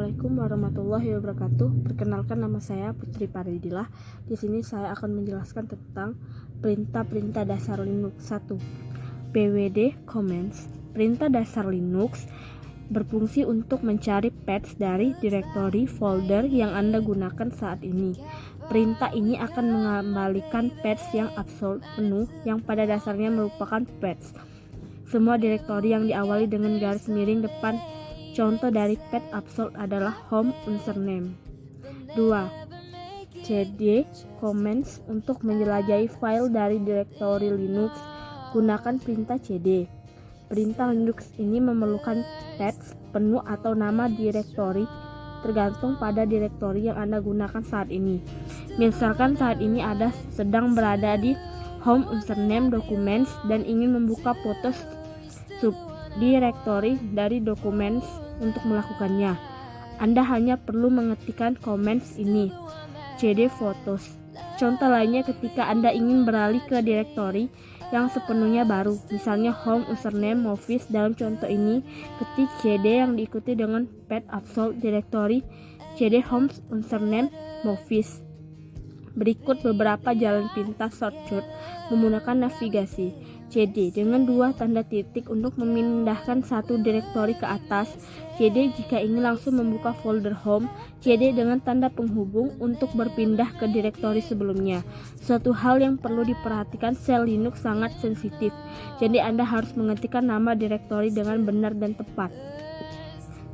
Assalamualaikum warahmatullahi wabarakatuh. Perkenalkan, nama saya Putri Paridilah. Di sini saya akan menjelaskan tentang perintah-perintah dasar Linux 1. pwd commands. Perintah dasar Linux berfungsi untuk mencari path dari direktori folder yang Anda gunakan saat ini. Perintah ini akan mengembalikan path yang absolut penuh yang pada dasarnya merupakan path semua direktori yang diawali dengan garis miring depan. Contoh dari path absolute adalah home username. 2. cd commands. Untuk menjelajahi file dari direktori Linux, gunakan perintah cd. Perintah Linux ini memerlukan path penuh atau nama direktori tergantung pada direktori yang Anda gunakan saat ini. Misalkan saat ini Anda sedang berada di home username documents dan ingin membuka foto subdirektori dari documents. Untuk melakukannya, Anda hanya perlu mengetikkan commands ini, cd photos. Contoh lainnya ketika Anda ingin beralih ke direktori yang sepenuhnya baru, misalnya home username movies. Dalam contoh ini, ketik cd yang diikuti dengan path absolute direktori cd home username movies. Berikut beberapa jalan pintas shortcut menggunakan navigasi. cd dengan 2 tanda titik untuk memindahkan satu direktori ke atas, cd jika ingin langsung membuka folder home, cd dengan tanda penghubung untuk berpindah ke direktori sebelumnya. Suatu hal yang perlu diperhatikan, sel Linux sangat sensitif, jadi Anda harus mengetikkan nama direktori dengan benar dan tepat.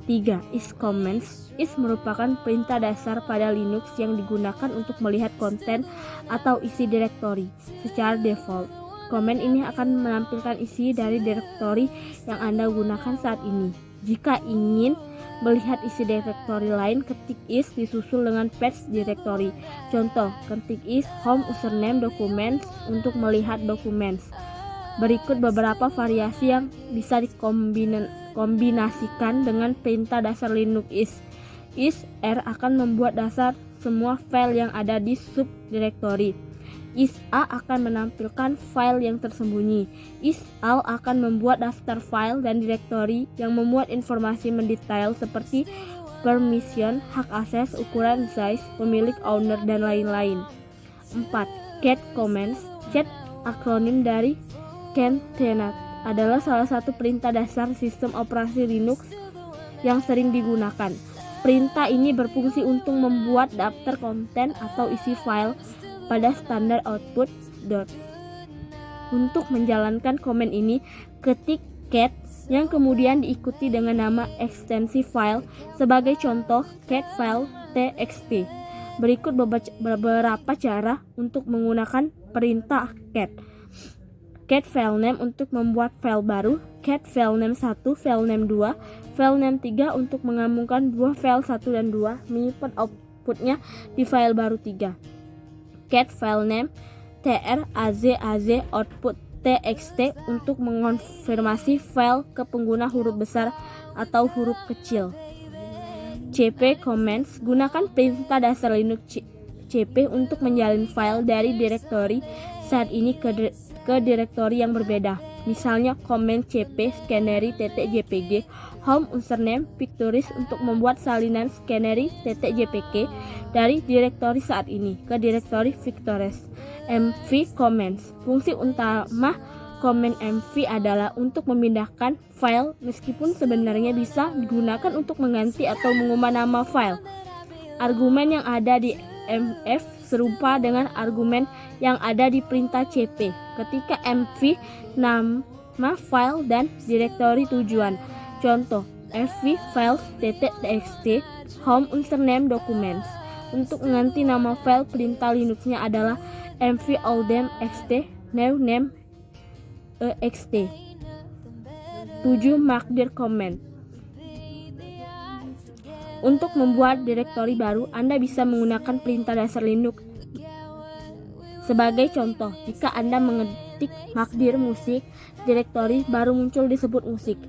3. Is commands. Is merupakan perintah dasar pada Linux yang digunakan untuk melihat konten atau isi direktori secara default. Command ini akan menampilkan isi dari direktori yang Anda gunakan saat ini. Jika ingin melihat isi direktori lain, ketik is disusul dengan path direktori. Contoh, ketik is home username documents untuk melihat documents. Berikut beberapa variasi yang bisa dikombinasikan dengan perintah dasar Linux is. Is r akan membuat dasar semua file yang ada di subdirektori. Is a akan menampilkan file yang tersembunyi. Is all akan membuat daftar file dan direktori yang memuat informasi mendetail seperti permission, hak akses, ukuran, size, pemilik, owner, dan lain-lain. 4. Cat commands. Cat akronim dari concatenate adalah salah satu perintah dasar sistem operasi Linux yang sering digunakan. Perintah ini berfungsi untuk membuat daftar konten atau isi file pada standar output. Untuk menjalankan command ini, ketik cat yang kemudian diikuti dengan nama ekstensi file. Sebagai contoh, cat file txt. Berikut beberapa cara untuk menggunakan perintah cat. Cat filename untuk membuat file baru, cat filename 1, filename 2, filename 3 untuk menggabungkan dua file 1 dan 2, menyimpan outputnya di file baru 3. Cat filename traz output txt untuk mengonfirmasi file ke pengguna huruf besar atau huruf kecil. cp commands. Gunakan perintah dasar Linux cp untuk menjalin file dari direktori saat ini ke direktori yang berbeda. Misalnya command cp scannery.jpg home username pictures untuk membuat salinan scannery.jpg dari direktori saat ini ke direktori pictures. mv commands. Fungsi utama command mv adalah untuk memindahkan file, meskipun sebenarnya bisa digunakan untuk mengganti atau mengubah nama file. Argumen yang ada di mf serupa dengan argumen yang ada di perintah cp. Ketika mv nama file dan direktori tujuan. Contoh, mv files.txt home username documents. Untuk mengganti nama file, perintah Linuxnya adalah mv oldname xt new name ext. 7. Makdir command. Untuk membuat direktori baru, Anda bisa menggunakan perintah dasar Linux. Sebagai contoh, jika Anda mengetik makdir musik, direktori baru muncul disebut musik.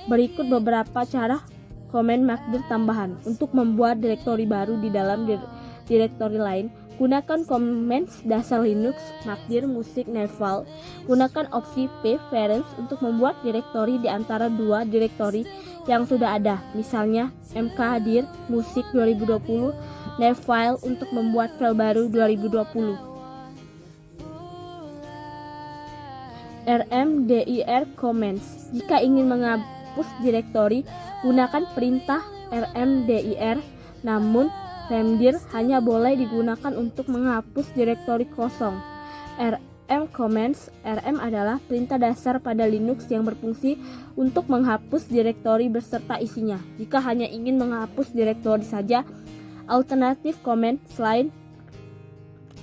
Berikut beberapa cara komen makdir tambahan. Untuk membuat direktori baru di dalam direktori lain, gunakan commands dasar Linux, makdir, musik, neval. Gunakan opsi preference untuk membuat direktori di antara dua direktori yang sudah ada, misalnya mkdir musik 2020, Navefile untuk membuat file baru 2020. rmdir comments. Jika ingin menghapus direktori, gunakan perintah rmdir, namun rmdir hanya boleh digunakan untuk menghapus direktori kosong. rm comments. Rm adalah perintah dasar pada Linux yang berfungsi untuk menghapus direktori beserta isinya. Jika hanya ingin menghapus direktori saja, alternatif command selain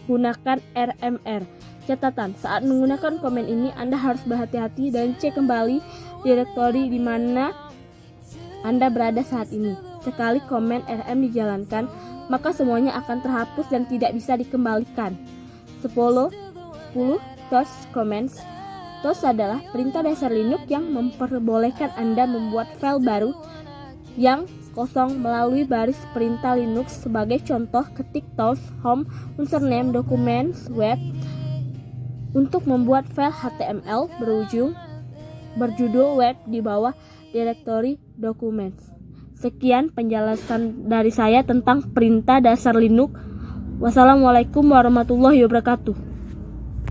gunakan rmr. Catatan, saat menggunakan command ini Anda harus berhati-hati dan cek kembali direktori di mana Anda berada saat ini. Sekali command rm dijalankan, maka semuanya akan terhapus dan tidak bisa dikembalikan. 10 toast commands. Toast adalah perintah dasar Linux yang memperbolehkan Anda membuat file baru yang kosong melalui baris perintah Linux. Sebagai contoh, ketik toast home username documents web untuk membuat file HTML berjudul web di bawah direktori documents. Sekian penjelasan dari saya tentang perintah dasar Linux. Wassalamualaikum warahmatullahi wabarakatuh.